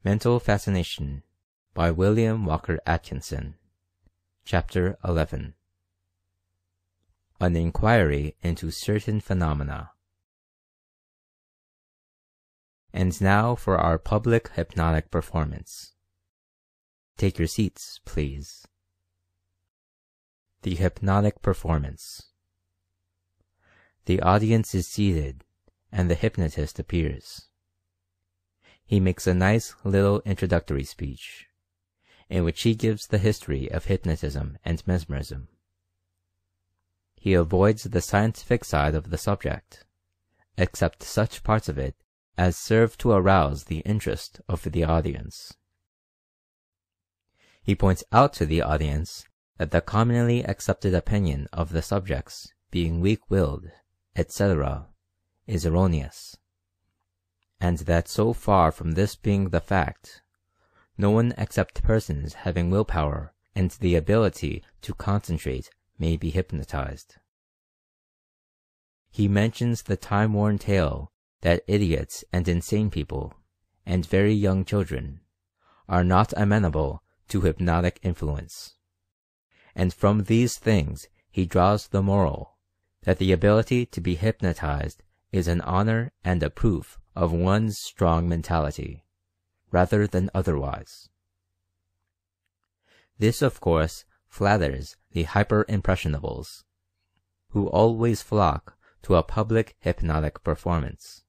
Mental Fascination by William Walker Atkinson. Chapter 11. An Inquiry into Certain Phenomena. And now for our public hypnotic performance. Take your seats, please. The hypnotic performance. The audience is seated, and the hypnotist appears. He makes a nice little introductory speech, in which he gives the history of hypnotism and mesmerism. He avoids the scientific side of the subject, except such parts of it as serve to arouse the interest of the audience. He points out to the audience that the commonly accepted opinion of the subjects being weak-willed, etc., is erroneous, and that so far from this being the fact, no one except persons having willpower and the ability to concentrate may be hypnotized. He mentions the time-worn tale that idiots and insane people, and very young children, are not amenable to hypnotic influence, and from these things he draws the moral that the ability to be hypnotized is an honor and a proof of one's strong mentality, rather than otherwise. This, of course, flatters the hyper-impressionables, who always flock to a public hypnotic performance,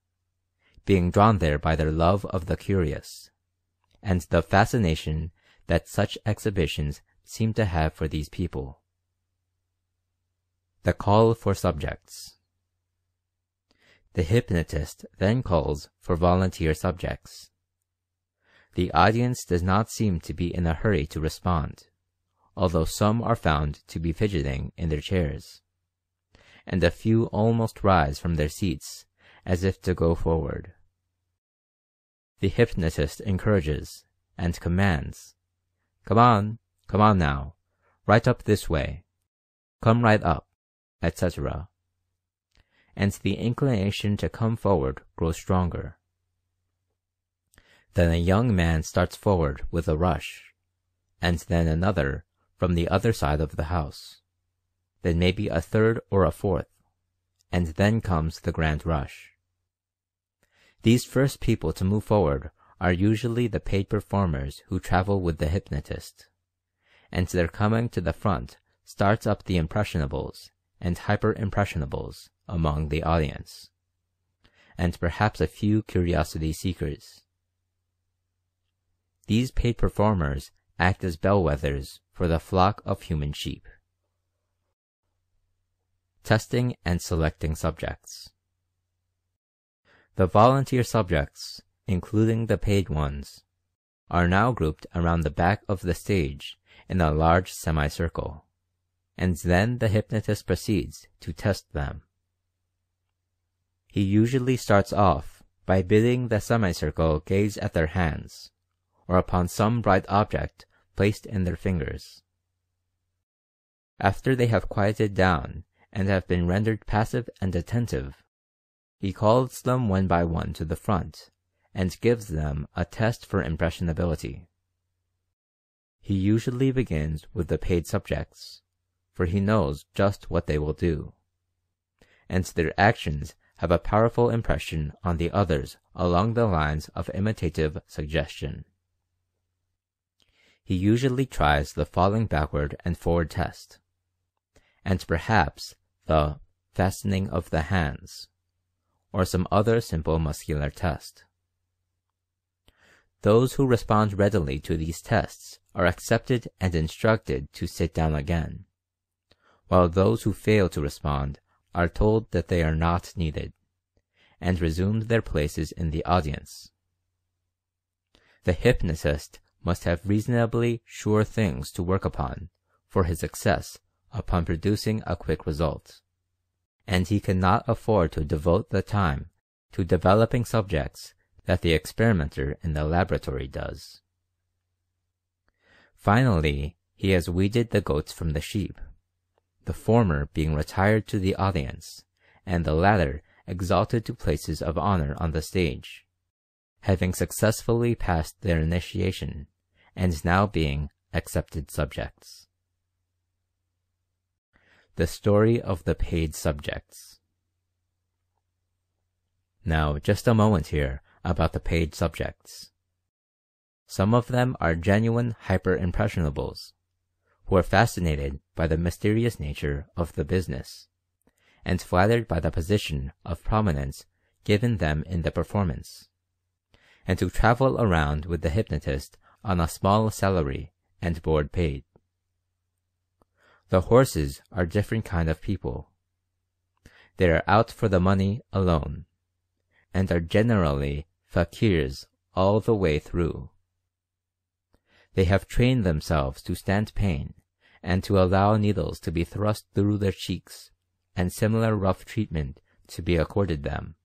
being drawn there by their love of the curious, and the fascination that such exhibitions seem to have for these people. The call for subjects. The hypnotist then calls for volunteer subjects. The audience does not seem to be in a hurry to respond, although some are found to be fidgeting in their chairs, and a few almost rise from their seats as if to go forward. The hypnotist encourages and commands, come on now, right up this way, come right up, etc., and the inclination to come forward grows stronger. Then a young man starts forward with a rush, and then another from the other side of the house, then maybe a third or a fourth, and then comes the grand rush. These first people to move forward are usually the paid performers who travel with the hypnotist, and their coming to the front starts up the impressionables and hyper-impressionables among the audience, and perhaps a few curiosity seekers. These paid performers act as bellwethers for the flock of human sheep. Testing and selecting subjects. The volunteer subjects, including the paid ones, are now grouped around the back of the stage in a large semicircle, and then the hypnotist proceeds to test them. He usually starts off by bidding the semicircle gaze at their hands, or upon some bright object placed in their fingers. After they have quieted down and have been rendered passive and attentive, he calls them one by one to the front and gives them a test for impressionability. He usually begins with the paid subjects, for he knows just what they will do, and their actions have a powerful impression on the others along the lines of imitative suggestion. He usually tries the falling backward and forward test, and perhaps the fastening of the hands, or some other simple muscular test. Those who respond readily to these tests are accepted and instructed to sit down again, while those who fail to respond are told that they are not needed, and resumed their places in the audience. The hypnotist must have reasonably sure things to work upon for his success upon producing a quick result, and he cannot afford to devote the time to developing subjects that the experimenter in the laboratory does. Finally, he has weeded the goats from the sheep, the former being retired to the audience, and the latter exalted to places of honor on the stage, having successfully passed their initiation and now being accepted subjects. The story of the paid subjects. Now, just a moment here about the paid subjects. Some of them are genuine hyper-impressionables, who are fascinated by the mysterious nature of the business, and flattered by the position of prominence given them in the performance, and who travel around with the hypnotist on a small salary and board paid. The horses are different kind of people. They are out for the money alone, and are generally fakirs all the way through. They have trained themselves to stand pain and to allow needles to be thrust through their cheeks and similar rough treatment to be accorded them.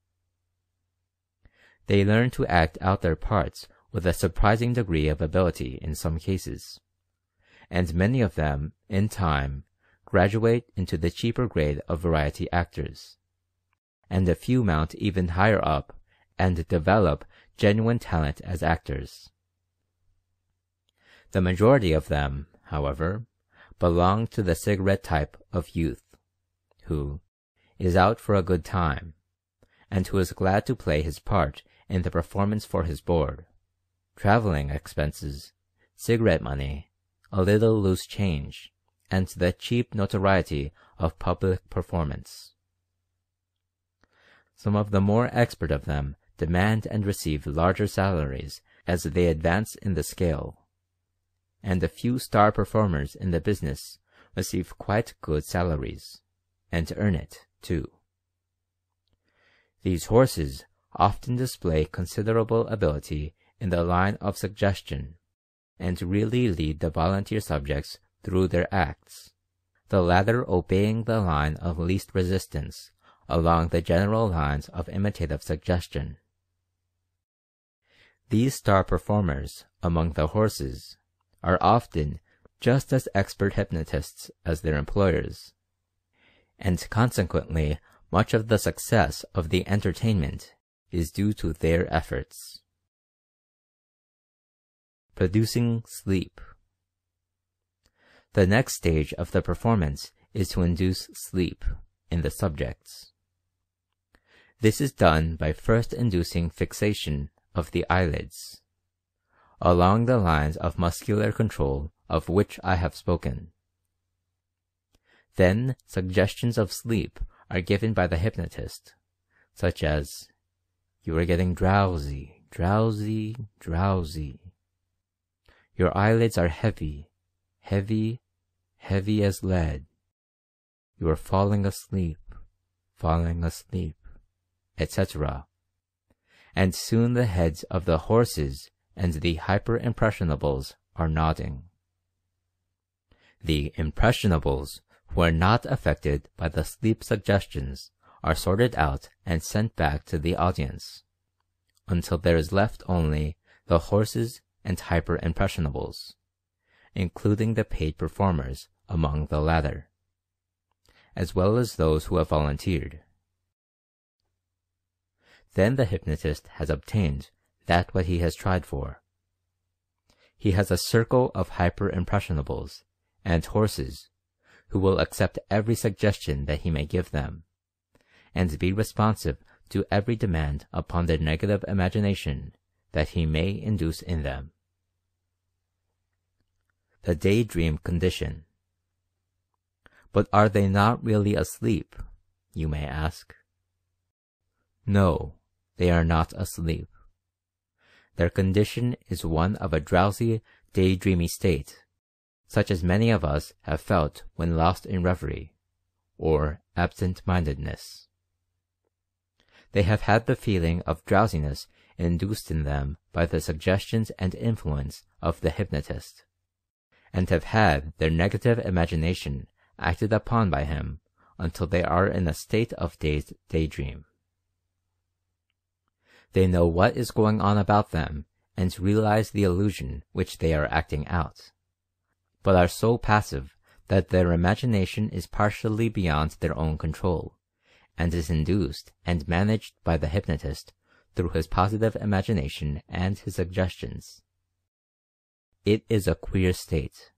They learn to act out their parts with a surprising degree of ability in some cases, and many of them, in time, graduate into the cheaper grade of variety actors, and a few mount even higher up and develop genuine talent as actors. The majority of them, however, belong to the cigarette type of youth, who is out for a good time, and who is glad to play his part in the performance for his board, traveling expenses, cigarette money, a little loose change, and the cheap notoriety of public performance. Some of the more expert of them demand and receive larger salaries as they advance in the scale, and a few star performers in the business receive quite good salaries, and earn it, too. These horses often display considerable ability in the line of suggestion, and really lead the volunteer subjects through their acts, the latter obeying the line of least resistance along the general lines of imitative suggestion. These star performers among the horses are often just as expert hypnotists as their employers, and consequently much of the success of the entertainment is due to their efforts. Producing sleep. The next stage of the performance is to induce sleep in the subjects. This is done by first inducing fixation of the eyelids, along the lines of muscular control of which I have spoken. Then suggestions of sleep are given by the hypnotist, such as, "You are getting drowsy, drowsy, drowsy. Your eyelids are heavy, heavy, heavy as lead. You are falling asleep, etc." And soon the heads of the horses and the hyper-impressionables are nodding. The impressionables who are not affected by the sleep suggestions are sorted out and sent back to the audience, until there is left only the horses and hyper-impressionables, including the paid performers among the latter, as well as those who have volunteered. Then the hypnotist has obtained that what he has tried for. He has a circle of hyper-impressionables and horses who will accept every suggestion that he may give them, and be responsive to every demand upon their negative imagination that he may induce in them. The daydream condition. But are they not really asleep, you may ask? No, they are not asleep. Their condition is one of a drowsy, daydreamy state, such as many of us have felt when lost in reverie, or absent-mindedness. They have had the feeling of drowsiness induced in them by the suggestions and influence of the hypnotist, and have had their negative imagination acted upon by him until they are in a state of dazed daydream. They know what is going on about them and realize the illusion which they are acting out, but are so passive that their imagination is partially beyond their own control, and is induced and managed by the hypnotist through his positive imagination and his suggestions. It is a queer state.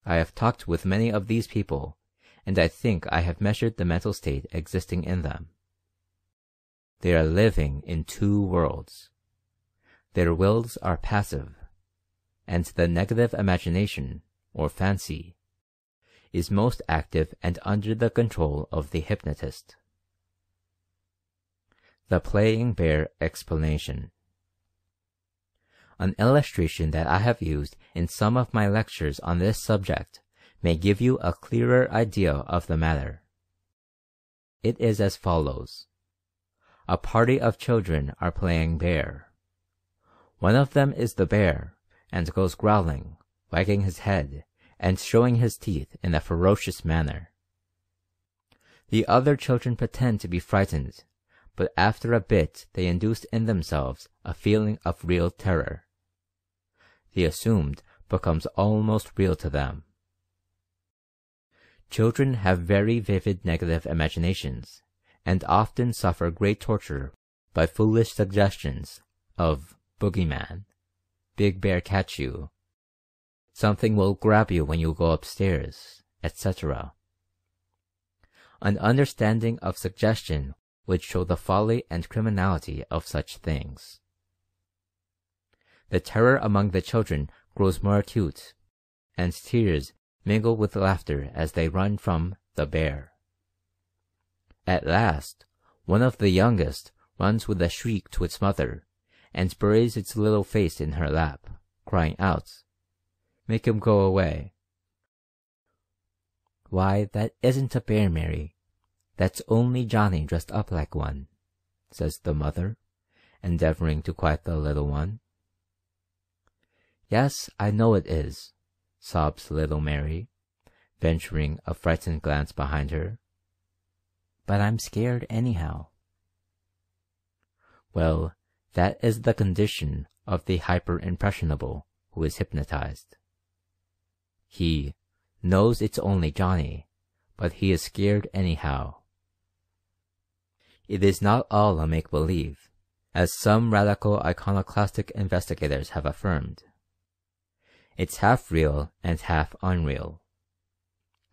I have talked with many of these people, and I think I have measured the mental state existing in them. They are living in two worlds. Their wills are passive, and the negative imagination, or fancy, is most active and under the control of the hypnotist. The playing bear explanation. An illustration that I have used in some of my lectures on this subject may give you a clearer idea of the matter. It is as follows. A party of children are playing bear. One of them is the bear, and goes growling, wagging his head, and showing his teeth in a ferocious manner. The other children pretend to be frightened, but after a bit they induce in themselves a feeling of real terror. The assumed becomes almost real to them. Children have very vivid negative imaginations, and often suffer great torture by foolish suggestions of boogeyman, big bear catch you, something will grab you when you go upstairs, etc. An understanding of suggestion would show the folly and criminality of such things. The terror among the children grows more acute, and tears mingle with laughter as they run from the bear. At last, one of the youngest runs with a shriek to its mother, and buries its little face in her lap, crying out, "Make him go away." "Why, that isn't a bear, Mary. That's only Johnny dressed up like one," says the mother, endeavoring to quiet the little one. "Yes, I know it is," sobs little Mary, venturing a frightened glance behind her. "But I'm scared anyhow." Well, that is the condition of the hyper-impressionable who is hypnotized. He knows it's only Johnny, but he is scared anyhow. It is not all a make-believe, as some radical iconoclastic investigators have affirmed. It's half real and half unreal.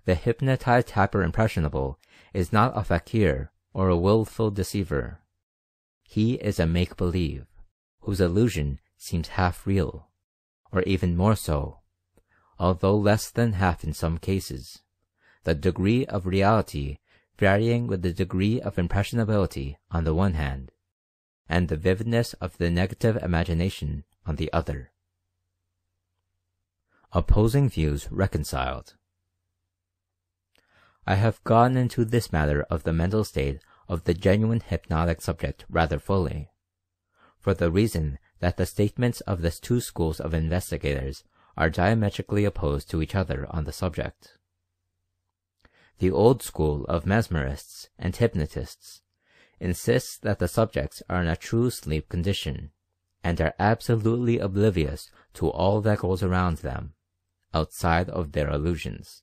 The hypnotized hyper-impressionable is not a fakir or a willful deceiver. He is a make-believe, whose illusion seems half real, or even more so, although less than half in some cases, the degree of reality varying with the degree of impressionability on the one hand, and the vividness of the negative imagination on the other. Opposing views reconciled. I have gone into this matter of the mental state of the genuine hypnotic subject rather fully, for the reason that the statements of the two schools of investigators are diametrically opposed to each other on the subject. The old school of mesmerists and hypnotists insists that the subjects are in a true sleep condition, and are absolutely oblivious to all that goes around them, outside of their illusions,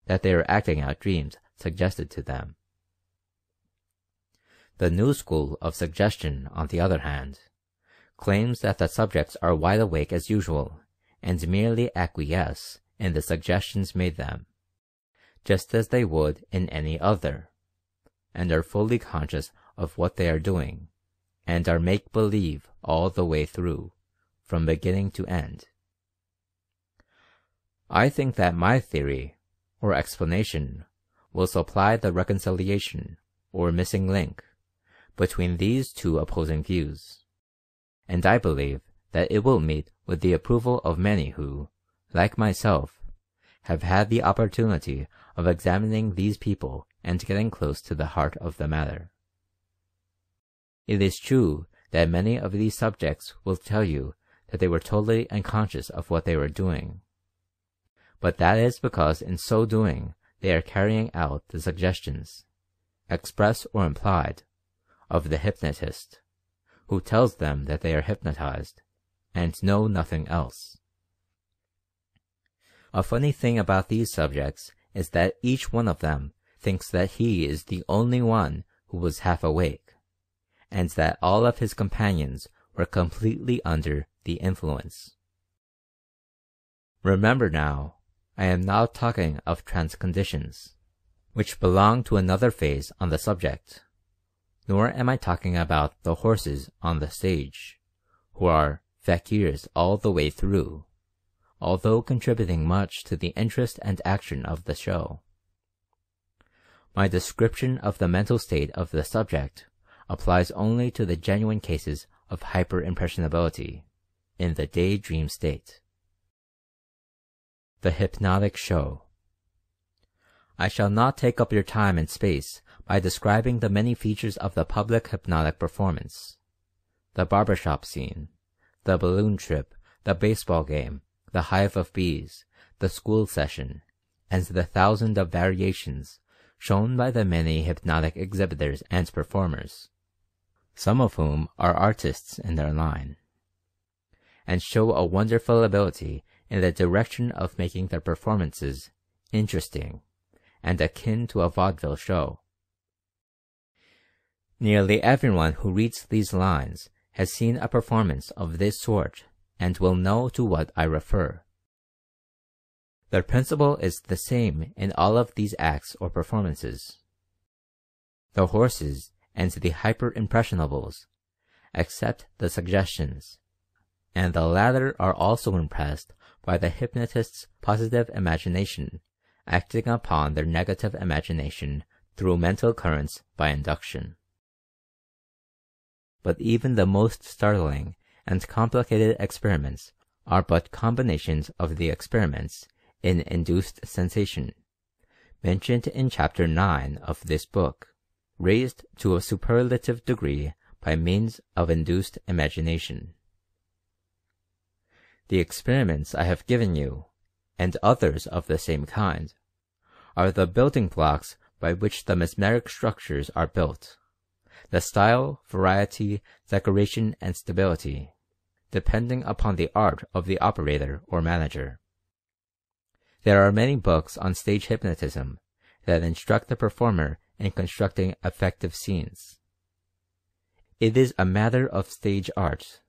that they are acting out dreams suggested to them. The new school of suggestion, on the other hand, claims that the subjects are wide awake as usual, and merely acquiesce in the suggestions made them, just as they would in any other, and are fully conscious of what they are doing, and are make-believe all the way through, from beginning to end. I think that my theory, or explanation, will supply the reconciliation, or missing link, between these two opposing views, and I believe that it will meet with the approval of many who, like myself, have had the opportunity of examining these people and getting close to the heart of the matter. It is true that many of these subjects will tell you that they were totally unconscious of what they were doing, but that is because in so doing they are carrying out the suggestions, express or implied, of the hypnotist, who tells them that they are hypnotized, and know nothing else. A funny thing about these subjects is that each one of them thinks that he is the only one who was half awake, and that all of his companions were completely under the influence. Remember now, I am not talking of trance conditions, which belong to another phase on the subject, nor am I talking about the horses on the stage, who are fakirs all the way through, although contributing much to the interest and action of the show. My description of the mental state of the subject applies only to the genuine cases of hyperimpressionability in the daydream state. The hypnotic show. I shall not take up your time and space by describing the many features of the public hypnotic performance: the barbershop scene, the balloon trip, the baseball game, the hive of bees, the school session, and the thousand of variations shown by the many hypnotic exhibitors and performers, some of whom are artists in their line, and show a wonderful ability in the direction of making their performances interesting and akin to a vaudeville show. Nearly everyone who reads these lines has seen a performance of this sort and will know to what I refer. The principle is the same in all of these acts or performances. The horses and the hyper-impressionables accept the suggestions, and the latter are also impressed by the hypnotist's positive imagination acting upon their negative imagination through mental currents by induction. But even the most startling and complicated experiments are but combinations of the experiments in induced sensation, mentioned in Chapter 9 of this book, raised to a superlative degree by means of induced imagination. The experiments I have given you, and others of the same kind, are the building blocks by which the mesmeric structures are built, the style, variety, decoration, and stability, depending upon the art of the operator or manager. There are many books on stage hypnotism that instruct the performer in constructing effective scenes. It is a matter of stage art,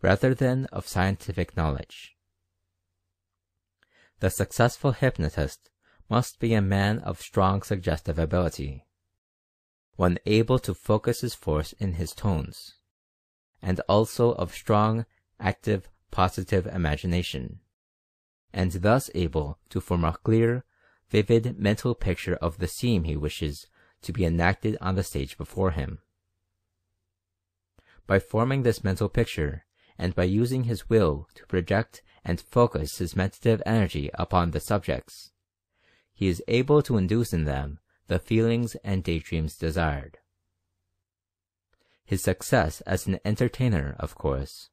rather than of scientific knowledge. The successful hypnotist must be a man of strong suggestive ability, one able to focus his force in his tones, and also of strong, active, positive imagination, and thus able to form a clear, vivid mental picture of the scene he wishes to be enacted on the stage before him. By forming this mental picture, and by using his will to project and focus his meditative energy upon the subjects, he is able to induce in them the feelings and daydreams desired. His success as an entertainer, of course,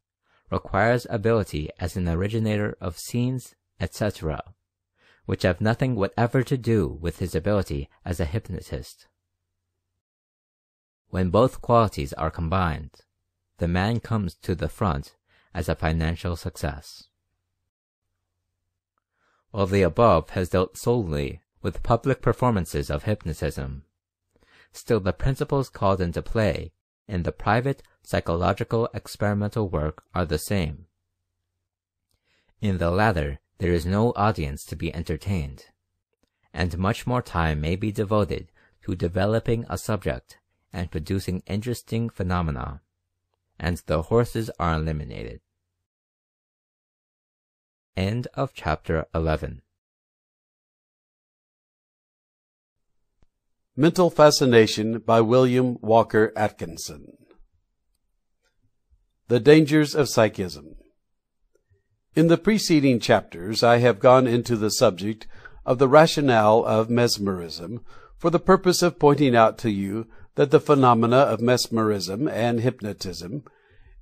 requires ability as an originator of scenes, etc., which have nothing whatever to do with his ability as a hypnotist. When both qualities are combined, the man comes to the front as a financial success. While the above has dealt solely with public performances of hypnotism, still the principles called into play in the private psychological experimental work are the same. In the latter, there is no audience to be entertained, and much more time may be devoted to developing a subject and producing interesting phenomena, and the horses are eliminated. End of Chapter 11. Mental Fascination by William Walker Atkinson. The Dangers of Psychism. In the preceding chapters I have gone into the subject of the rationale of mesmerism for the purpose of pointing out to you that the phenomena of mesmerism and hypnotism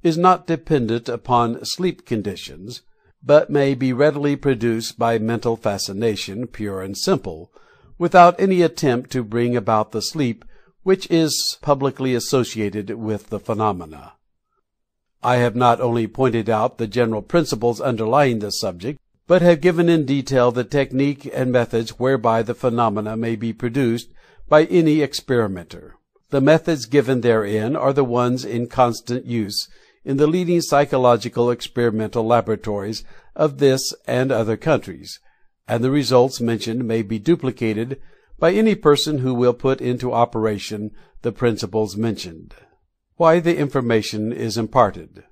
is not dependent upon sleep conditions, but may be readily produced by mental fascination, pure and simple, without any attempt to bring about the sleep which is publicly associated with the phenomena. I have not only pointed out the general principles underlying the subject, but have given in detail the technique and methods whereby the phenomena may be produced by any experimenter. The methods given therein are the ones in constant use in the leading psychological experimental laboratories of this and other countries, and the results mentioned may be duplicated by any person who will put into operation the principles mentioned. Why the information is imparted.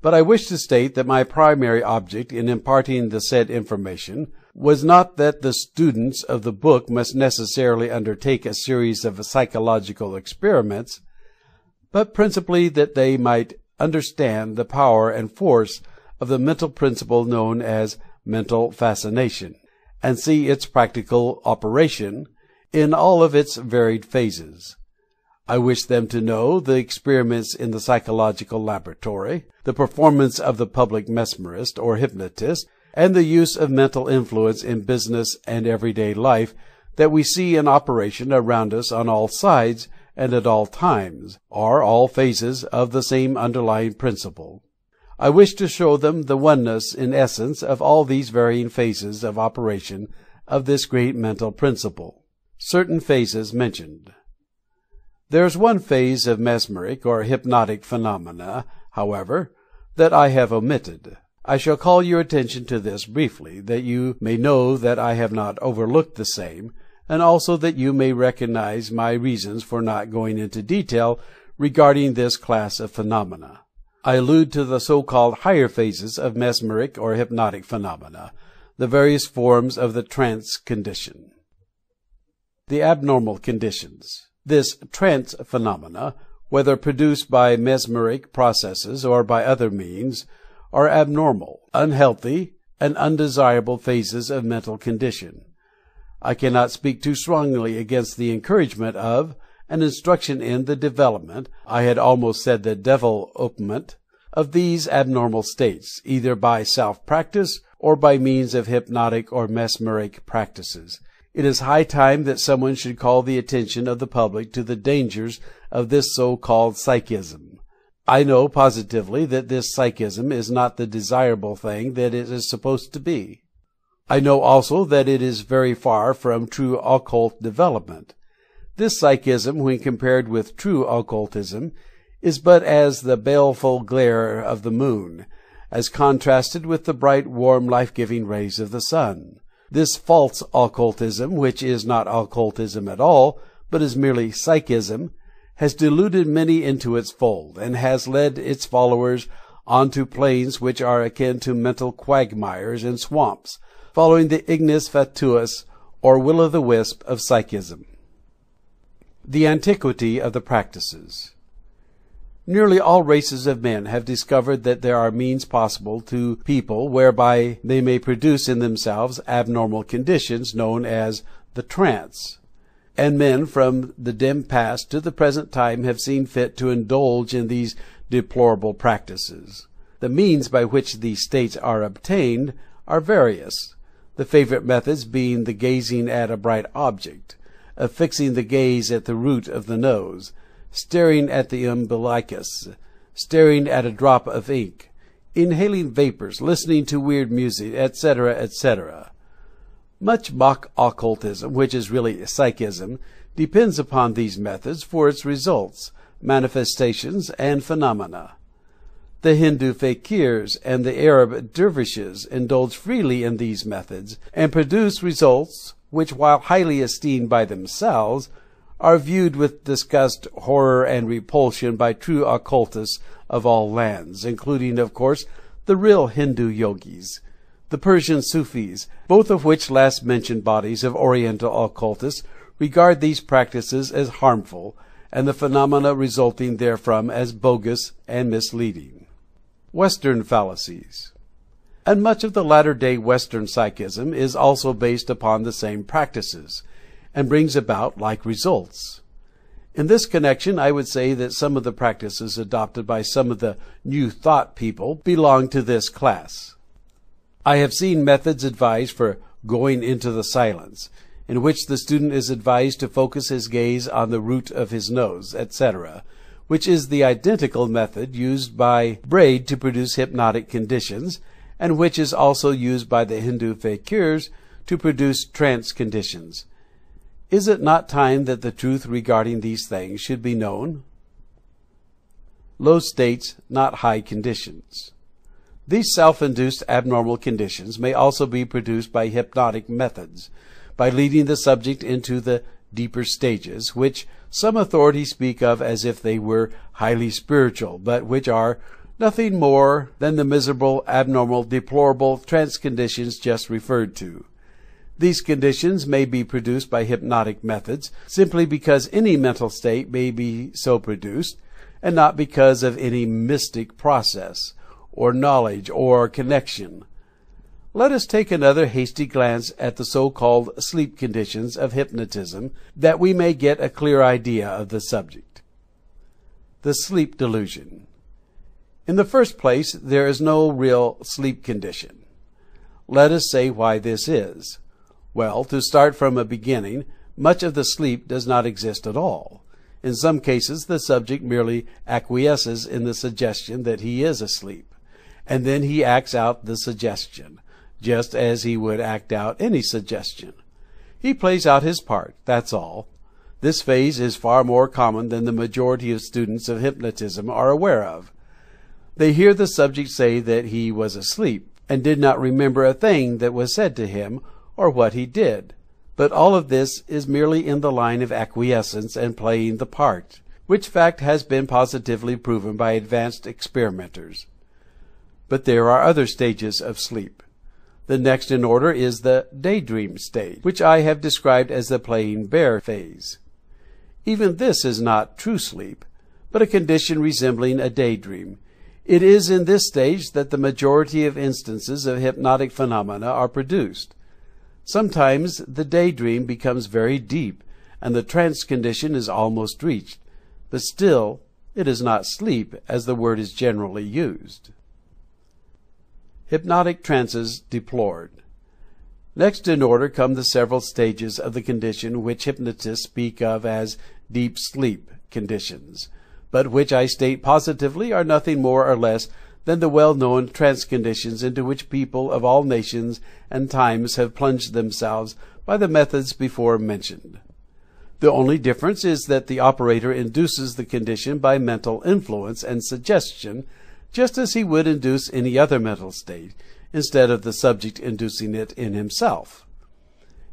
But I wish to state that my primary object in imparting the said information was not that the students of the book must necessarily undertake a series of psychological experiments, but principally that they might understand the power and force of the mental principle known as mental fascination, and see its practical operation in all of its varied phases. I wish them to know the experiments in the psychological laboratory, the performance of the public mesmerist or hypnotist, and the use of mental influence in business and everyday life that we see in operation around us on all sides and at all times, are all phases of the same underlying principle. I wish to show them the oneness in essence of all these varying phases of operation of this great mental principle. Certain phases mentioned. There is one phase of mesmeric or hypnotic phenomena, however, that I have omitted. I shall call your attention to this briefly, that you may know that I have not overlooked the same, and also that you may recognize my reasons for not going into detail regarding this class of phenomena. I allude to the so-called higher phases of mesmeric or hypnotic phenomena, the various forms of the trance condition. The abnormal conditions. This trance phenomena, whether produced by mesmeric processes or by other means, are abnormal, unhealthy, and undesirable phases of mental condition. I cannot speak too strongly against the encouragement of, and instruction in the development, I had almost said the development, of these abnormal states, either by self-practice or by means of hypnotic or mesmeric practices. It is high time that someone should call the attention of the public to the dangers of this so-called psychism. I know positively that this psychism is not the desirable thing that it is supposed to be. I know also that it is very far from true occult development. This psychism, when compared with true occultism, is but as the baleful glare of the moon, as contrasted with the bright, warm, life-giving rays of the sun. This false occultism, which is not occultism at all, but is merely psychism, has deluded many into its fold, and has led its followers onto plains which are akin to mental quagmires and swamps, following the ignis fatuus, or will-o'-the-wisp of psychism. The antiquity of the practices. Nearly all races of men have discovered that there are means possible to people whereby they may produce in themselves abnormal conditions known as the trance, and men from the dim past to the present time have seen fit to indulge in these deplorable practices. The means by which these states are obtained are various, the favorite methods being the gazing at a bright object, of fixing the gaze at the root of the nose, staring at the umbilicus, staring at a drop of ink, inhaling vapors, listening to weird music, etc., etc. Much mock occultism, which is really psychism, depends upon these methods for its results, manifestations, and phenomena. The Hindu fakirs and the Arab dervishes indulge freely in these methods, and produce results which, while highly esteemed by themselves, are viewed with disgust, horror, and repulsion by true occultists of all lands, including, of course, the real Hindu yogis, the Persian Sufis, both of which last mentioned bodies of Oriental occultists regard these practices as harmful, and the phenomena resulting therefrom as bogus and misleading. Western fallacies. And much of the latter-day Western psychism is also based upon the same practices, and brings about like results. In this connection, I would say that some of the practices adopted by some of the New Thought people belong to this class. I have seen methods advised for going into the silence, in which the student is advised to focus his gaze on the root of his nose, etc., which is the identical method used by Braid to produce hypnotic conditions, and which is also used by the Hindu fakirs to produce trance conditions. Is it not time that the truth regarding these things should be known? Low states, not high conditions. These self-induced abnormal conditions may also be produced by hypnotic methods, by leading the subject into the deeper stages, which some authorities speak of as if they were highly spiritual, but which are nothing more than the miserable, abnormal, deplorable trance conditions just referred to. These conditions may be produced by hypnotic methods simply because any mental state may be so produced, and not because of any mystic process, or knowledge, or connection. Let us take another hasty glance at the so-called sleep conditions of hypnotism, that we may get a clear idea of the subject. The sleep delusion. In the first place, there is no real sleep condition. Let us say why this is. Well, to start from a beginning, much of the sleep does not exist at all. In some cases, the subject merely acquiesces in the suggestion that he is asleep, and then he acts out the suggestion, just as he would act out any suggestion. He plays out his part, that's all. This phase is far more common than the majority of students of hypnotism are aware of. They hear the subject say that he was asleep, and did not remember a thing that was said to him, or what he did. But all of this is merely in the line of acquiescence and playing the part, which fact has been positively proven by advanced experimenters. But there are other stages of sleep. The next in order is the daydream stage, which I have described as the playing bear phase. Even this is not true sleep, but a condition resembling a daydream. It is in this stage that the majority of instances of hypnotic phenomena are produced. Sometimes the daydream becomes very deep, and the trance condition is almost reached, but still it is not sleep, as the word is generally used. Hypnotic trances deplored. Next in order come the several stages of the condition which hypnotists speak of as deep sleep conditions, but which I state positively are nothing more or less than the well-known trance conditions into which people of all nations and times have plunged themselves by the methods before mentioned. The only difference is that the operator induces the condition by mental influence and suggestion, just as he would induce any other mental state, instead of the subject inducing it in himself.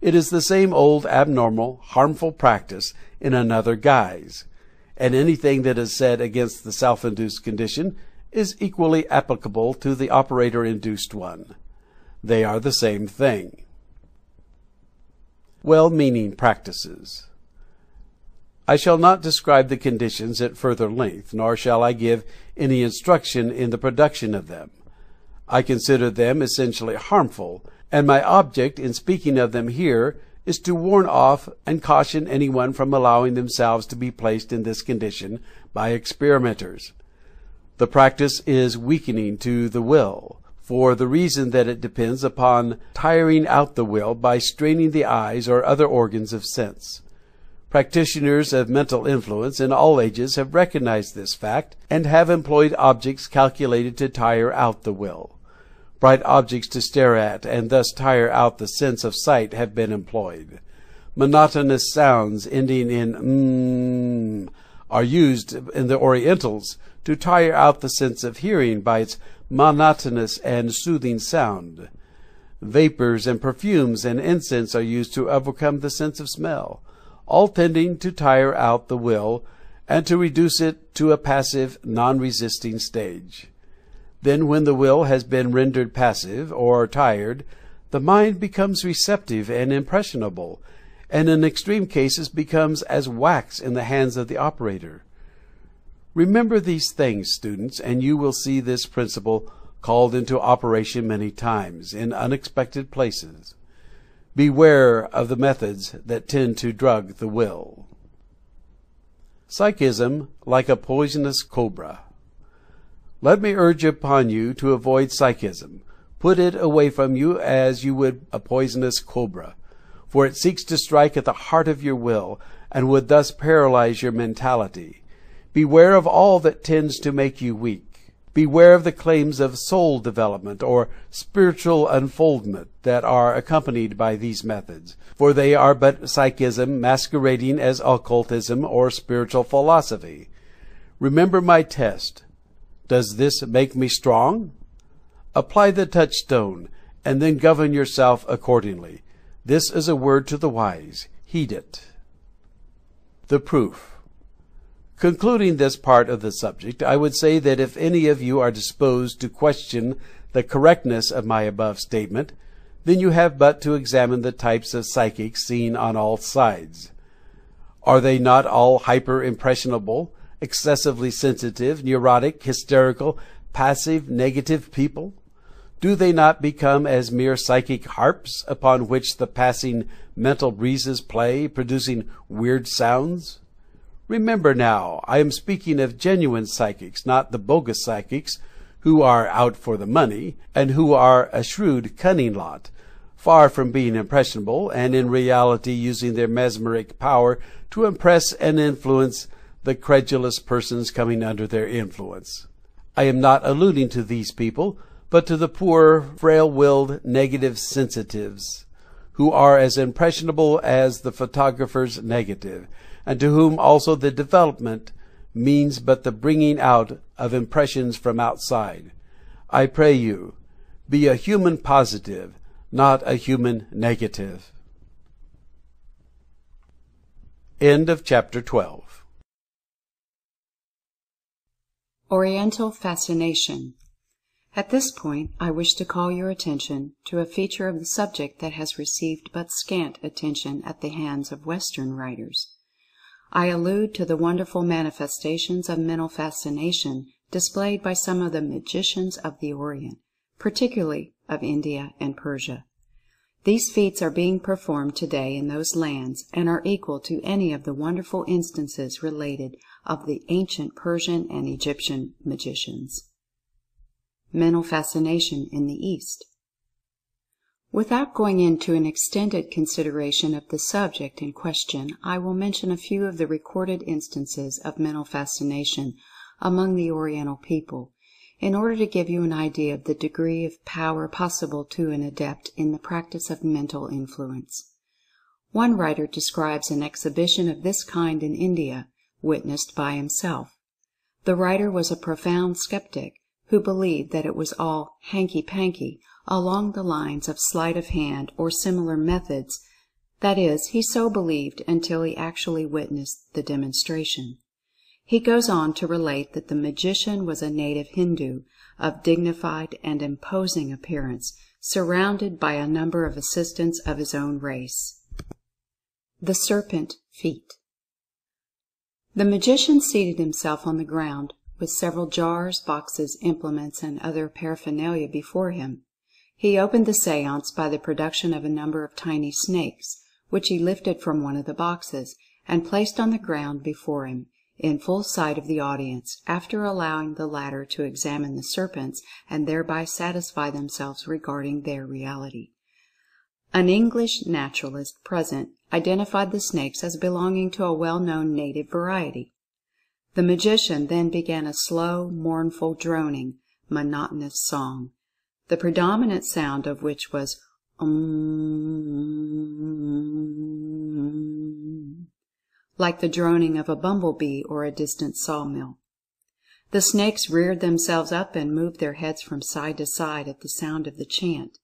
It is the same old abnormal, harmful practice in another guise, and anything that is said against the self-induced condition is equally applicable to the operator-induced one. They are the same thing. Well-meaning practices. I shall not describe the conditions at further length, nor shall I give any instruction in the production of them. I consider them essentially harmful, and my object in speaking of them here is to warn off and caution anyone from allowing themselves to be placed in this condition by experimenters. The practice is weakening to the will, for the reason that it depends upon tiring out the will by straining the eyes or other organs of sense. Practitioners of mental influence in all ages have recognized this fact, and have employed objects calculated to tire out the will. Bright objects to stare at, and thus tire out the sense of sight, have been employed. Monotonous sounds ending in are used in the Orientals to tire out the sense of hearing by its monotonous and soothing sound. Vapors and perfumes and incense are used to overcome the sense of smell, all tending to tire out the will and to reduce it to a passive, non-resisting stage. Then, when the will has been rendered passive or tired, the mind becomes receptive and impressionable, and in extreme cases becomes as wax in the hands of the operator. Remember these things, students, and you will see this principle called into operation many times, in unexpected places. Beware of the methods that tend to drug the will. Psychism, like a poisonous cobra. Let me urge upon you to avoid psychism. Put it away from you as you would a poisonous cobra, for it seeks to strike at the heart of your will, and would thus paralyze your mentality. Beware of all that tends to make you weak. Beware of the claims of soul development or spiritual unfoldment that are accompanied by these methods, for they are but psychism masquerading as occultism or spiritual philosophy. Remember my test. Does this make me strong? Apply the touchstone, and then govern yourself accordingly. This is a word to the wise. Heed it. The proof. Concluding this part of the subject, I would say that if any of you are disposed to question the correctness of my above statement, then you have but to examine the types of psychics seen on all sides. Are they not all hyper-impressionable, excessively sensitive, neurotic, hysterical, passive, negative people? Do they not become as mere psychic harps upon which the passing mental breezes play, producing weird sounds? Remember now, I am speaking of genuine psychics, not the bogus psychics who are out for the money, and who are a shrewd, cunning lot, far from being impressionable, and in reality using their mesmeric power to impress and influence the credulous persons coming under their influence. I am not alluding to these people, but to the poor, frail-willed, negative sensitives, who are as impressionable as the photographer's negative, and to whom also the development means but the bringing out of impressions from outside. I pray you, be a human positive, not a human negative. End of chapter 12. Oriental Fascination. At this point, I wish to call your attention to a feature of the subject that has received but scant attention at the hands of Western writers. I allude to the wonderful manifestations of mental fascination displayed by some of the magicians of the Orient, particularly of India and Persia. These feats are being performed today in those lands, and are equal to any of the wonderful instances related of the ancient Persian and Egyptian magicians. Mental fascination in the East. Without going into an extended consideration of the subject in question, I will mention a few of the recorded instances of mental fascination among the Oriental people, in order to give you an idea of the degree of power possible to an adept in the practice of mental influence. One writer describes an exhibition of this kind in India, witnessed by himself. The writer was a profound skeptic, who believed that it was all hanky-panky, along the lines of sleight of hand or similar methods. That is, he so believed until he actually witnessed the demonstration. He goes on to relate that the magician was a native Hindu, of dignified and imposing appearance, surrounded by a number of assistants of his own race. The Serpent Feat. The magician seated himself on the ground, with several jars, boxes, implements, and other paraphernalia before him. He opened the séance by the production of a number of tiny snakes, which he lifted from one of the boxes, and placed on the ground before him, in full sight of the audience, after allowing the latter to examine the serpents, and thereby satisfy themselves regarding their reality. An English naturalist present identified the snakes as belonging to a well-known native variety. The magician then began a slow, mournful, droning, monotonous song, the predominant sound of which was like the droning of a bumblebee or a distant sawmill. The snakes reared themselves up and moved their heads from side to side at the sound of the chant,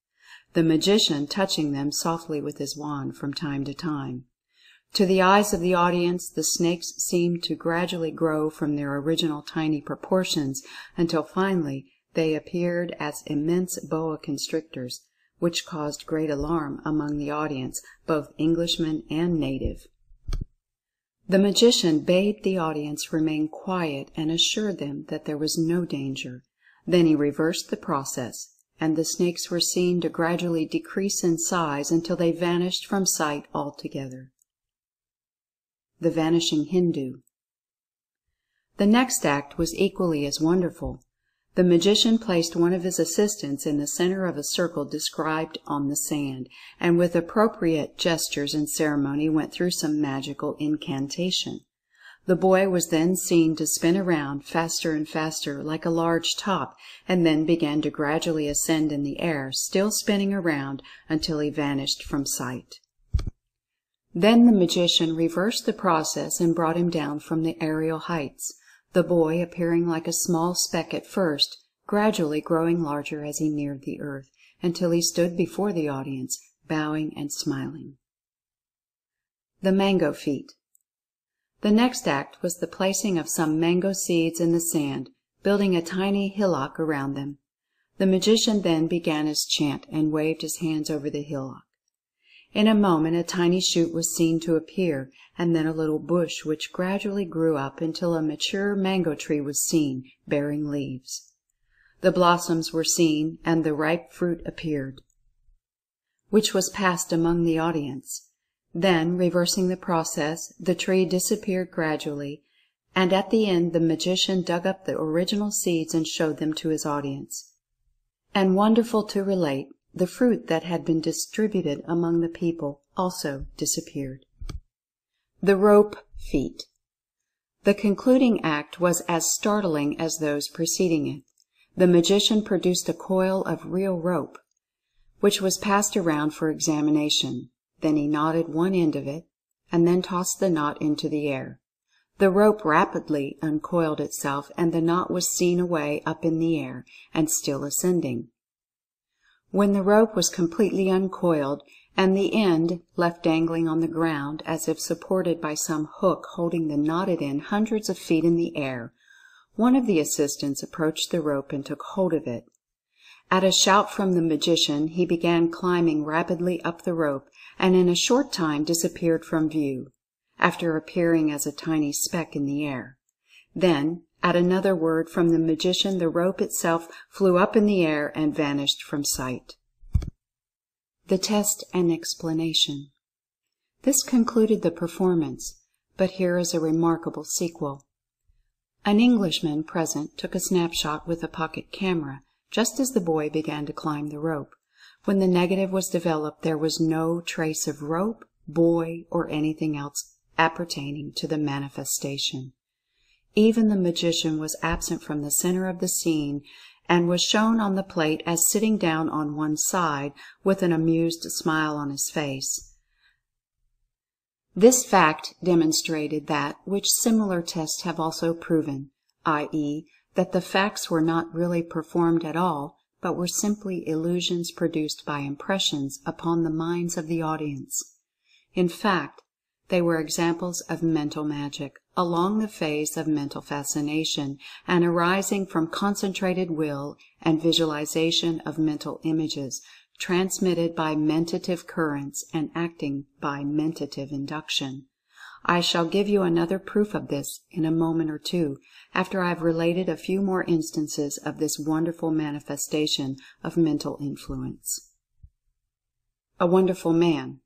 the magician touching them softly with his wand from time to time. To the eyes of the audience, the snakes seemed to gradually grow from their original tiny proportions until finally they appeared as immense boa constrictors, which caused great alarm among the audience, both Englishmen and native. The magician bade the audience remain quiet and assured them that there was no danger. Then he reversed the process, and the snakes were seen to gradually decrease in size until they vanished from sight altogether. The Vanishing Hindu. The next act was equally as wonderful. The magician placed one of his assistants in the center of a circle described on the sand, and with appropriate gestures and ceremony went through some magical incantation. The boy was then seen to spin around faster and faster like a large top, and then began to gradually ascend in the air, still spinning around until he vanished from sight. Then the magician reversed the process and brought him down from the aerial heights, the boy appearing like a small speck at first, gradually growing larger as he neared the earth, until he stood before the audience, bowing and smiling. The mango feat. The next act was the placing of some mango seeds in the sand, building a tiny hillock around them. The magician then began his chant and waved his hands over the hillock. In a moment a tiny shoot was seen to appear, and then a little bush which gradually grew up until a mature mango tree was seen, bearing leaves. The blossoms were seen, and the ripe fruit appeared, which was passed among the audience. Then, reversing the process, the tree disappeared gradually, and at the end the magician dug up the original seeds and showed them to his audience. And wonderful to relate, the fruit that had been distributed among the people also disappeared. The rope feat. The concluding act was as startling as those preceding it. The magician produced a coil of real rope, which was passed around for examination. Then he knotted one end of it, and then tossed the knot into the air. The rope rapidly uncoiled itself, and the knot was seen away up in the air, and still ascending. When the rope was completely uncoiled, and the end left dangling on the ground as if supported by some hook holding the knotted end hundreds of feet in the air, one of the assistants approached the rope and took hold of it. At a shout from the magician, he began climbing rapidly up the rope, and in a short time disappeared from view, after appearing as a tiny speck in the air. Then, at another word from the magician, the rope itself flew up in the air and vanished from sight. The test and explanation. This concluded the performance, but here is a remarkable sequel. An Englishman present took a snapshot with a pocket camera, just as the boy began to climb the rope. When the negative was developed, there was no trace of rope, boy, or anything else appertaining to the manifestation. Even the magician was absent from the center of the scene, and was shown on the plate as sitting down on one side, with an amused smile on his face. This fact demonstrated that which similar tests have also proven, i.e., that the facts were not really performed at all, but were simply illusions produced by impressions upon the minds of the audience. In fact, they were examples of mental magic, along the phase of mental fascination, and arising from concentrated will and visualization of mental images, transmitted by mentative currents and acting by mentative induction. I shall give you another proof of this in a moment or two, after I have related a few more instances of this wonderful manifestation of mental influence. A wonderful man.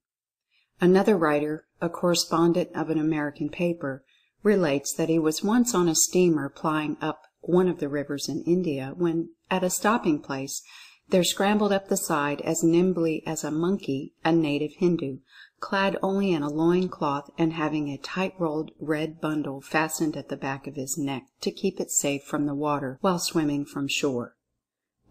Another writer, a correspondent of an American paper, relates that he was once on a steamer plying up one of the rivers in India, when, at a stopping place, there scrambled up the side as nimbly as a monkey a native Hindu, clad only in a loin cloth and having a tight-rolled red bundle fastened at the back of his neck to keep it safe from the water while swimming from shore.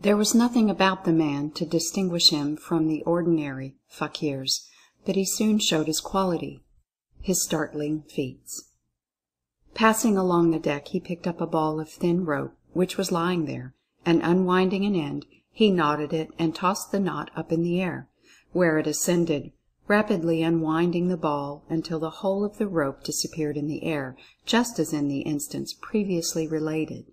There was nothing about the man to distinguish him from the ordinary fakirs, but he soon showed his quality, his startling feats. Passing along the deck, he picked up a ball of thin rope which was lying there, and unwinding an end, he knotted it and tossed the knot up in the air, where it ascended, rapidly unwinding the ball until the whole of the rope disappeared in the air, just as in the instance previously related.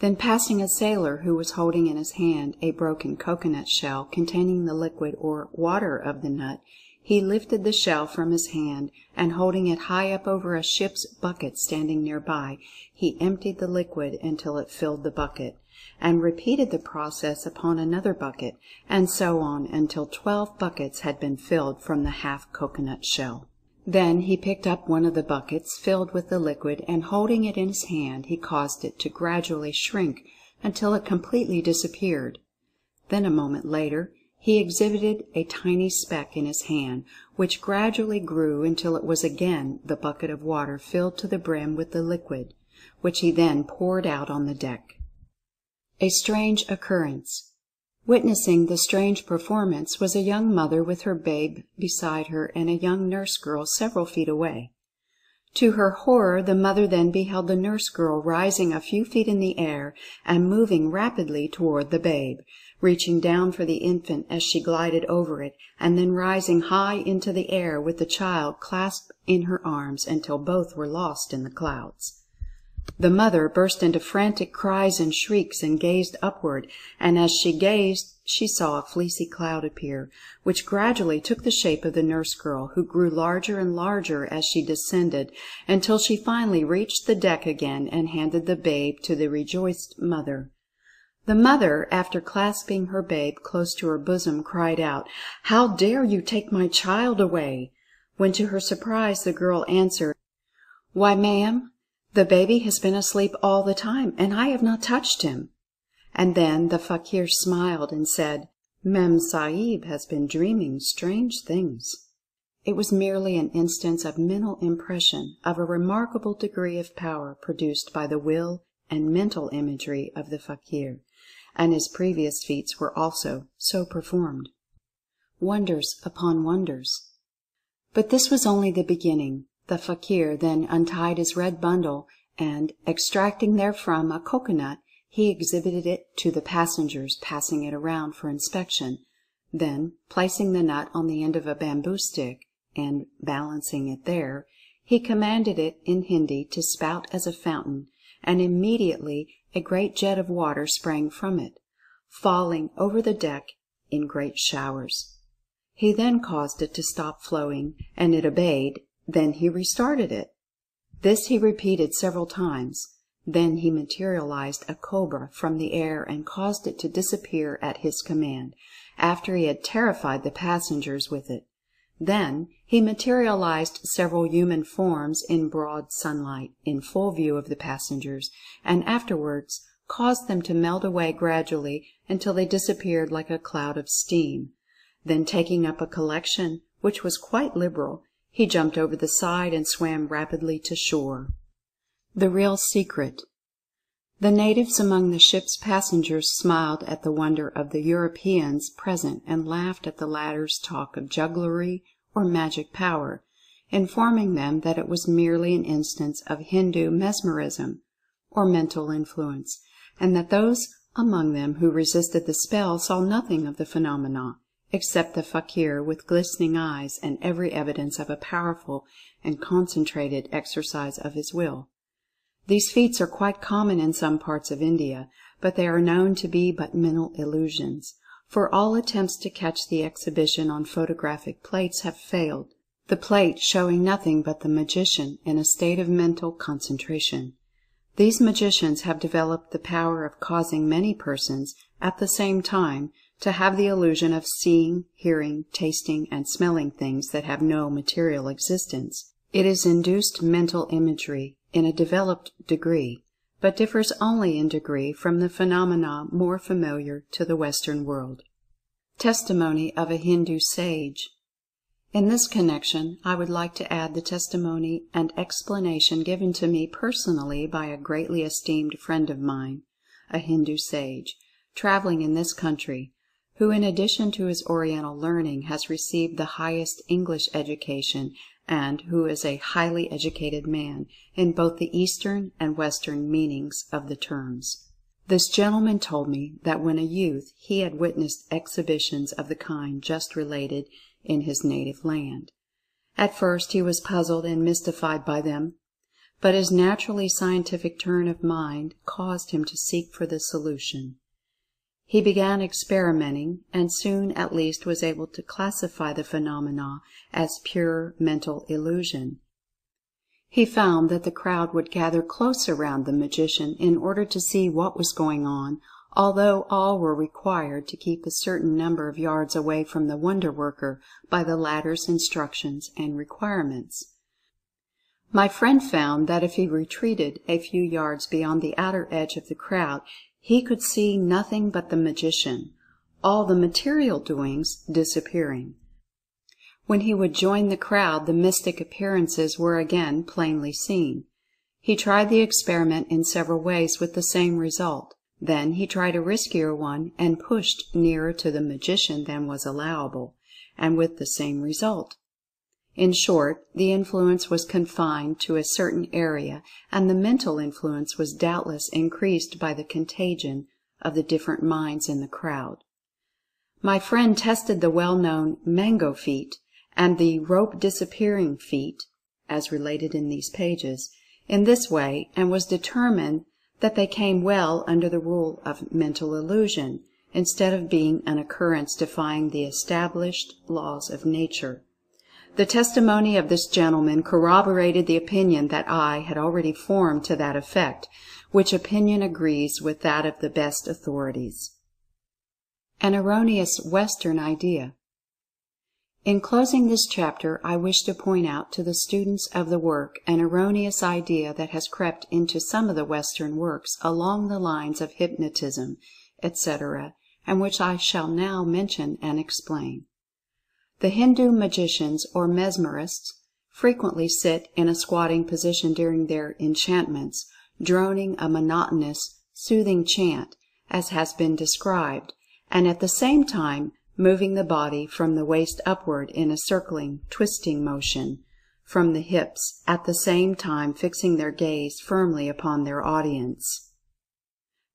Then, passing a sailor who was holding in his hand a broken coconut shell containing the liquid or water of the nut, he lifted the shell from his hand, and holding it high up over a ship's bucket standing nearby, he emptied the liquid until it filled the bucket, and repeated the process upon another bucket, and so on until 12 buckets had been filled from the half coconut shell. Then he picked up one of the buckets filled with the liquid, and holding it in his hand, he caused it to gradually shrink until it completely disappeared. Then a moment later he exhibited a tiny speck in his hand, which gradually grew until it was again the bucket of water filled to the brim with the liquid, which he then poured out on the deck. A strange occurrence. Witnessing the strange performance was a young mother with her babe beside her and a young nurse girl several feet away. To her horror, the mother then beheld the nurse girl rising a few feet in the air and moving rapidly toward the babe, reaching down for the infant as she glided over it, and then rising high into the air with the child clasped in her arms until both were lost in the clouds. The mother burst into frantic cries and shrieks and gazed upward, and as she gazed she saw a fleecy cloud appear, which gradually took the shape of the nurse girl, who grew larger and larger as she descended, until she finally reached the deck again and handed the babe to the rejoiced mother. The mother, after clasping her babe close to her bosom, cried out, "How dare you take my child away?" When to her surprise the girl answered, "Why, ma'am, the baby has been asleep all the time, and I have not touched him." And then the fakir smiled and said, "Mem Sahib has been dreaming strange things." It was merely an instance of mental impression of a remarkable degree of power produced by the will and mental imagery of the fakir, and his previous feats were also so performed. Wonders upon wonders. But this was only the beginning. The fakir then untied his red bundle, and, extracting therefrom a cocoanut, he exhibited it to the passengers, passing it around for inspection. Then, placing the nut on the end of a bamboo stick, and balancing it there, he commanded it in Hindi to spout as a fountain, and immediately a great jet of water sprang from it, falling over the deck in great showers. He then caused it to stop flowing, and it obeyed. Then he restarted it. This he repeated several times. Then he materialized a cobra from the air and caused it to disappear at his command, after he had terrified the passengers with it. Then he materialized several human forms in broad sunlight, in full view of the passengers, and afterwards caused them to melt away gradually until they disappeared like a cloud of steam. Then, taking up a collection, which was quite liberal, he jumped over the side and swam rapidly to shore. The real secret. The natives among the ship's passengers smiled at the wonder of the Europeans present and laughed at the latter's talk of jugglery or magic power, informing them that it was merely an instance of Hindu mesmerism, or mental influence, and that those among them who resisted the spell saw nothing of the phenomena, except the fakir with glistening eyes and every evidence of a powerful and concentrated exercise of his will. These feats are quite common in some parts of India, but they are known to be but mental illusions, for all attempts to catch the exhibition on photographic plates have failed, the plate showing nothing but the magician in a state of mental concentration. These magicians have developed the power of causing many persons, at the same time, to have the illusion of seeing, hearing, tasting, and smelling things that have no material existence. It is induced mental imagery in a developed degree, but differs only in degree from the phenomena more familiar to the Western world. Testimony of a Hindu sage. In this connection, I would like to add the testimony and explanation given to me personally by a greatly esteemed friend of mine, a Hindu sage, traveling in this country, who in addition to his Oriental learning has received the highest English education, and who is a highly educated man in both the Eastern and Western meanings of the terms. This gentleman told me that when a youth he had witnessed exhibitions of the kind just related in his native land. At first he was puzzled and mystified by them, but his naturally scientific turn of mind caused him to seek for the solution. He began experimenting, and soon at least was able to classify the phenomena as pure mental illusion. He found that the crowd would gather close around the magician in order to see what was going on, although all were required to keep a certain number of yards away from the wonder worker by the latter's instructions and requirements. My friend found that if he retreated a few yards beyond the outer edge of the crowd, he could see nothing but the magician. all the material doings disappearing. When he would join the crowd, the mystic appearances were again plainly seen. He tried the experiment in several ways with the same result. Then he tried a riskier one and pushed nearer to the magician than was allowable, and with the same result. In short, the influence was confined to a certain area, and the mental influence was doubtless increased by the contagion of the different minds in the crowd. My friend tested the well-known mango feat and the rope disappearing feat, as related in these pages, in this way, and was determined that they came well under the rule of mental illusion, instead of being an occurrence defying the established laws of nature. The testimony of this gentleman corroborated the opinion that I had already formed to that effect, which opinion agrees with that of the best authorities. An erroneous Western idea. In closing this chapter, I wish to point out to the students of the work an erroneous idea that has crept into some of the Western works along the lines of hypnotism, etc., and which I shall now mention and explain. The Hindu magicians or mesmerists frequently sit in a squatting position during their enchantments, droning a monotonous, soothing chant, as has been described, and at the same time moving the body from the waist upward in a circling, twisting motion, from the hips, at the same time fixing their gaze firmly upon their audience.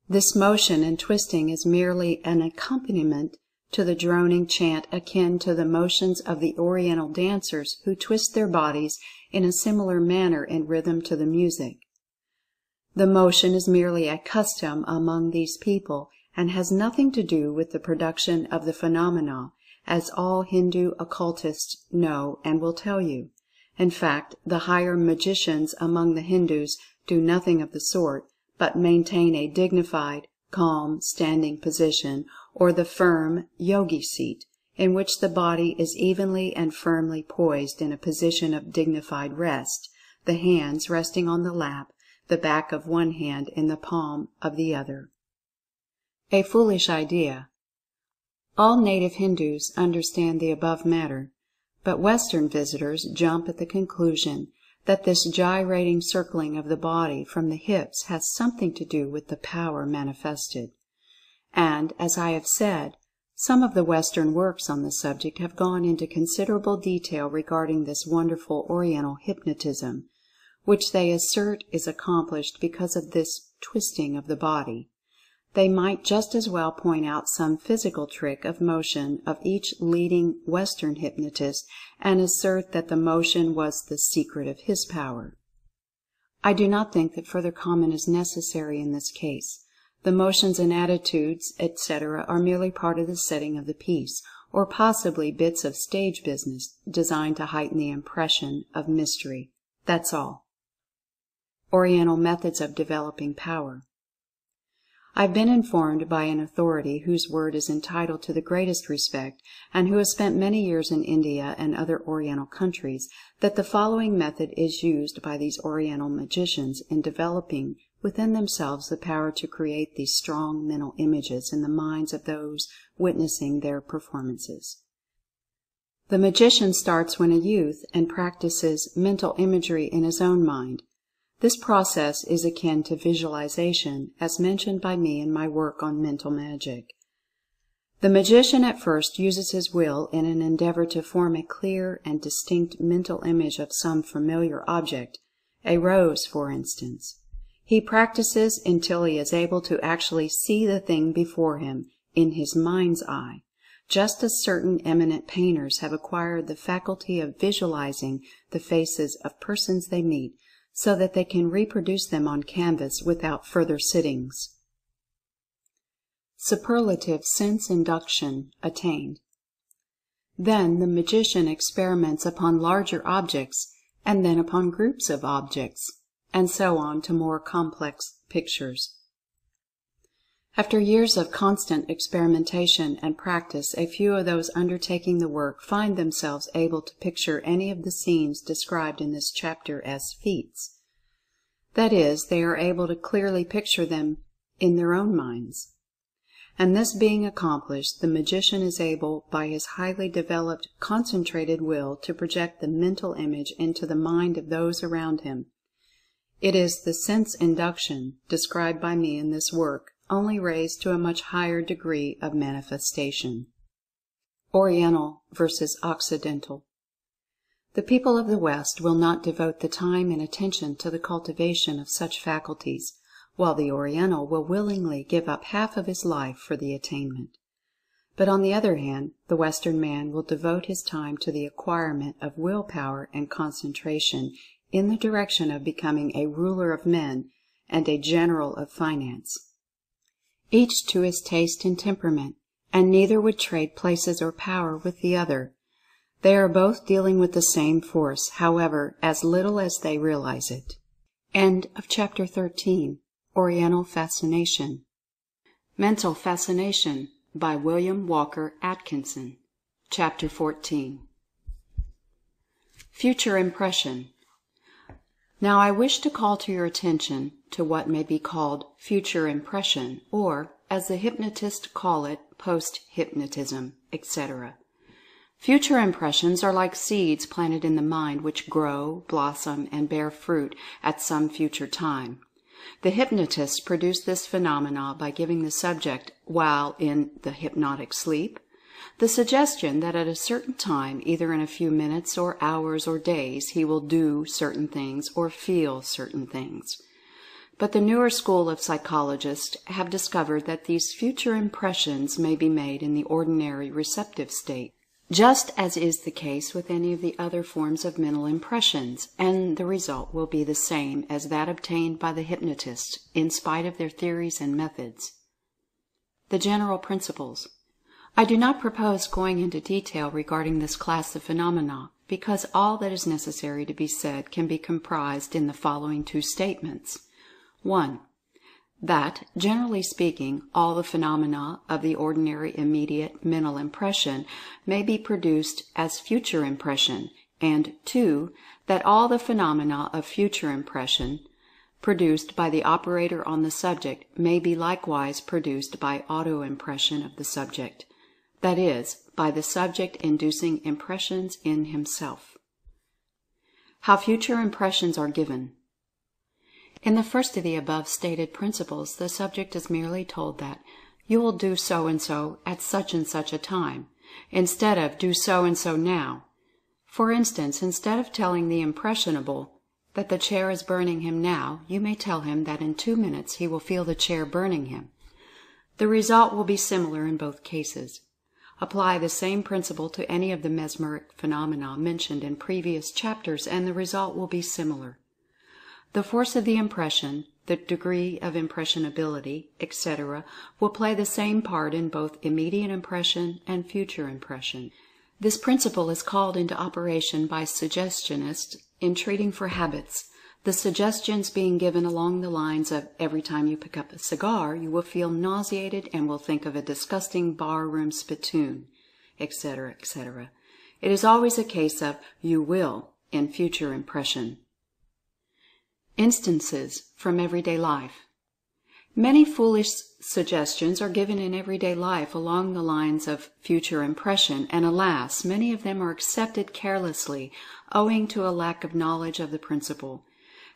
This motion and twisting is merely an accompaniment to the droning chant, akin to the motions of the Oriental dancers who twist their bodies in a similar manner in rhythm to the music. The motion is merely a custom among these people, and has nothing to do with the production of the phenomena, as all Hindu occultists know and will tell you. In fact, the higher magicians among the Hindus do nothing of the sort, but maintain a dignified, calm, standing position, or the firm yogi seat, in which the body is evenly and firmly poised in a position of dignified rest, the hands resting on the lap, the back of one hand in the palm of the other. A foolish idea. All native Hindus understand the above matter, but Western visitors jump at the conclusion that this gyrating circling of the body from the hips has something to do with the power manifested. And, as I have said, some of the Western works on the subject have gone into considerable detail regarding this wonderful Oriental hypnotism, which they assert is accomplished because of this twisting of the body. They might just as well point out some physical trick of motion of each leading Western hypnotist and assert that the motion was the secret of his power. I do not think that further comment is necessary in this case. The motions and attitudes, etc., are merely part of the setting of the piece, or possibly bits of stage business designed to heighten the impression of mystery. That's all. Oriental methods of developing power. I've been informed by an authority whose word is entitled to the greatest respect, and who has spent many years in India and other Oriental countries, that the following method is used by these Oriental magicians in developing within themselves the power to create these strong mental images in the minds of those witnessing their performances. The magician starts when a youth and practices mental imagery in his own mind. This process is akin to visualization, as mentioned by me in my work on mental magic. The magician at first uses his will in an endeavor to form a clear and distinct mental image of some familiar object, a rose, for instance. He practices until he is able to actually see the thing before him in his mind's eye, just as certain eminent painters have acquired the faculty of visualizing the faces of persons they meet, so that they can reproduce them on canvas without further sittings. Superlative sense induction attained. Then the magician experiments upon larger objects, and then upon groups of objects, and so on to more complex pictures. After years of constant experimentation and practice, a few of those undertaking the work find themselves able to picture any of the scenes described in this chapter as feats. That is, they are able to clearly picture them in their own minds. And this being accomplished, the magician is able, by his highly developed, concentrated will, to project the mental image into the mind of those around him. It is the sense induction, described by me in this work, only raised to a much higher degree of manifestation. Oriental versus Occidental. The people of the West will not devote the time and attention to the cultivation of such faculties, while the Oriental will willingly give up half of his life for the attainment. But on the other hand, the Western man will devote his time to the acquirement of willpower and concentration in the direction of becoming a ruler of men and a general of finance. Each to his taste and temperament, and neither would trade places or power with the other. They are both dealing with the same force, however, as little as they realize it. End of Chapter 13. Oriental Fascination. Mental Fascination by William Walker Atkinson. Chapter 14. Future Impression. Now I wish to call to your attention to what may be called future impression, or, as the hypnotists call it, post-hypnotism, etc. Future impressions are like seeds planted in the mind which grow, blossom, and bear fruit at some future time. The hypnotists produce this phenomena by giving the subject, while in the hypnotic sleep, the suggestion that at a certain time, either in a few minutes or hours or days, he will do certain things or feel certain things. But the newer school of psychologists have discovered that these future impressions may be made in the ordinary receptive state, just as is the case with any of the other forms of mental impressions, and the result will be the same as that obtained by the hypnotists, in spite of their theories and methods. The general principles. I do not propose going into detail regarding this class of phenomena, because all that is necessary to be said can be comprised in the following two statements. 1. That, generally speaking, all the phenomena of the ordinary immediate mental impression may be produced as future impression, and 2. That all the phenomena of future impression produced by the operator on the subject may be likewise produced by auto-impression of the subject, that is, by the subject inducing impressions in himself. How future impressions are given. In the first of the above stated principles, the subject is merely told that you will do so and so at such and such a time, instead of do so and so now. For instance, instead of telling the impressionable that the chair is burning him now, you may tell him that in 2 minutes he will feel the chair burning him. The result will be similar in both cases. Apply the same principle to any of the mesmeric phenomena mentioned in previous chapters, and the result will be similar. The force of the impression, the degree of impressionability, etc., will play the same part in both immediate impression and future impression. This principle is called into operation by suggestionists in treating for habits, the suggestions being given along the lines of every time you pick up a cigar you will feel nauseated and will think of a disgusting bar-room spittoon, etc., etc. It is always a case of you will in future impression. Instances from everyday life. Many foolish suggestions are given in everyday life along the lines of future impression, and alas, many of them are accepted carelessly, owing to a lack of knowledge of the principle.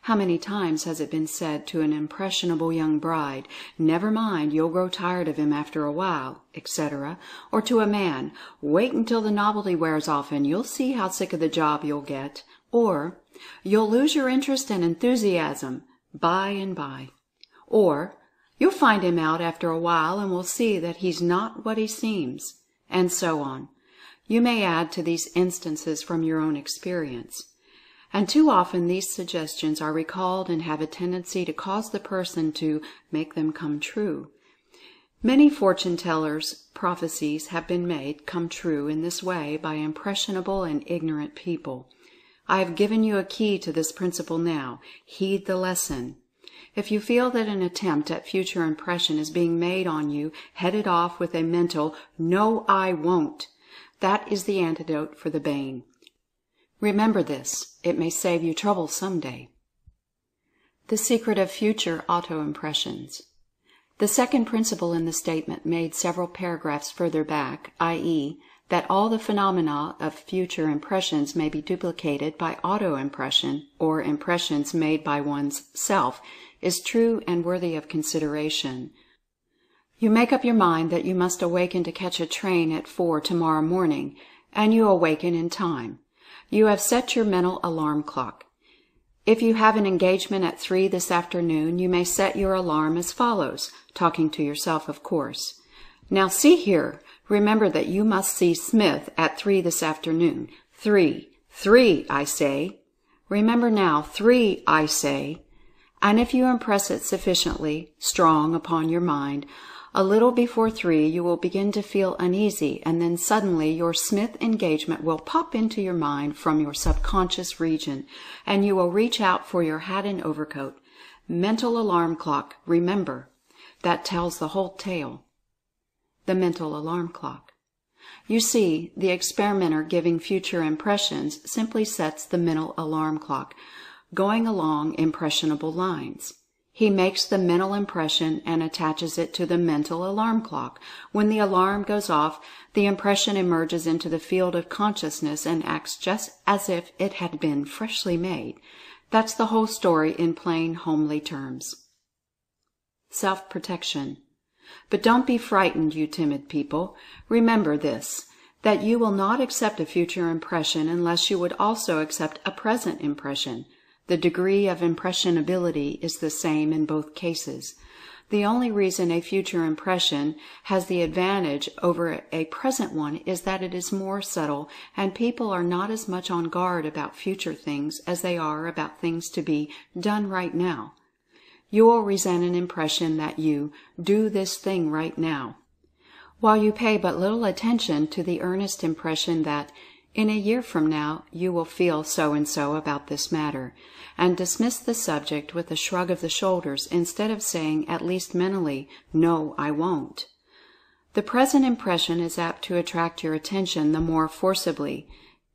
How many times has it been said to an impressionable young bride, "Never mind, you'll grow tired of him after a while," etc., or to a man, "Wait until the novelty wears off and you'll see how sick of the job you'll get," or "You'll lose your interest and enthusiasm by and by," or "You'll find him out after a while and will see that he's not what he seems," and so on. You may add to these instances from your own experience. And too often these suggestions are recalled and have a tendency to cause the person to make them come true. Many fortune tellers' prophecies have been made come true in this way by impressionable and ignorant people. I have given you a key to this principle now. Heed the lesson. If you feel that an attempt at future impression is being made on you, head it off with a mental, "No, I won't." That is the antidote for the bane. Remember this. It may save you trouble some day. The secret of future auto-impressions. The second principle in the statement made several paragraphs further back, i.e., that all the phenomena of future impressions may be duplicated by auto-impression, or impressions made by one's self, is true and worthy of consideration. You make up your mind that you must awaken to catch a train at 4 tomorrow morning, and you awaken in time. You have set your mental alarm clock. If you have an engagement at 3 this afternoon, you may set your alarm as follows, talking to yourself, of course. Now see here, remember that you must see Smith at 3 this afternoon. 3, I say. Remember now, 3, I say. And if you impress it sufficiently strong upon your mind, a little before 3 you will begin to feel uneasy, and then suddenly your Smith engagement will pop into your mind from your subconscious region, and you will reach out for your hat and overcoat. Mental alarm clock, remember. That tells the whole tale. The mental alarm clock. You see, the experimenter giving future impressions simply sets the mental alarm clock, going along impressionable lines. He makes the mental impression and attaches it to the mental alarm clock. When the alarm goes off, the impression emerges into the field of consciousness and acts just as if it had been freshly made. That's the whole story in plain, homely terms. Self-protection. But don't be frightened, you timid people. Remember this, that you will not accept a future impression unless you would also accept a present impression. The degree of impressionability is the same in both cases. The only reason a future impression has the advantage over a present one is that it is more subtle, and people are not as much on guard about future things as they are about things to be done right now. You will resent an impression that you do this thing right now, while you pay but little attention to the earnest impression that in a year from now you will feel so and so about this matter, and dismiss the subject with a shrug of the shoulders instead of saying, at least mentally, "No, I won't." The present impression is apt to attract your attention the more forcibly,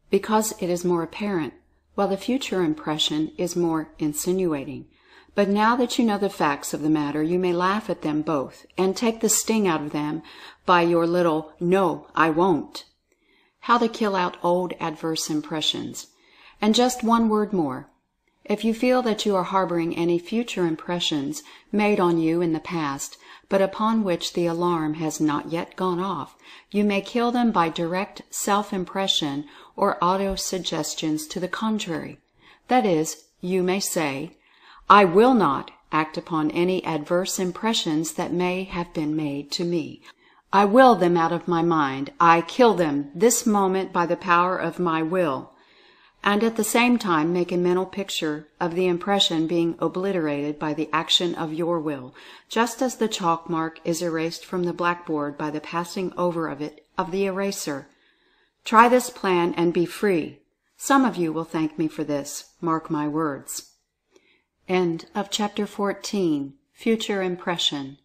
because it is more apparent, while the future impression is more insinuating. But now that you know the facts of the matter, you may laugh at them both, and take the sting out of them by your little "No, I won't." How to kill out old adverse impressions. And just one word more. If you feel that you are harboring any future impressions made on you in the past, but upon which the alarm has not yet gone off, you may kill them by direct self-impression or auto-suggestions to the contrary. That is, you may say, "I will not act upon any adverse impressions that may have been made to me. I will them out of my mind. I kill them this moment by the power of my will." And at the same time make a mental picture of the impression being obliterated by the action of your will, just as the chalk mark is erased from the blackboard by the passing over of it of the eraser. Try this plan and be free. Some of you will thank me for this, mark my words. End of Chapter 14. Future Impression.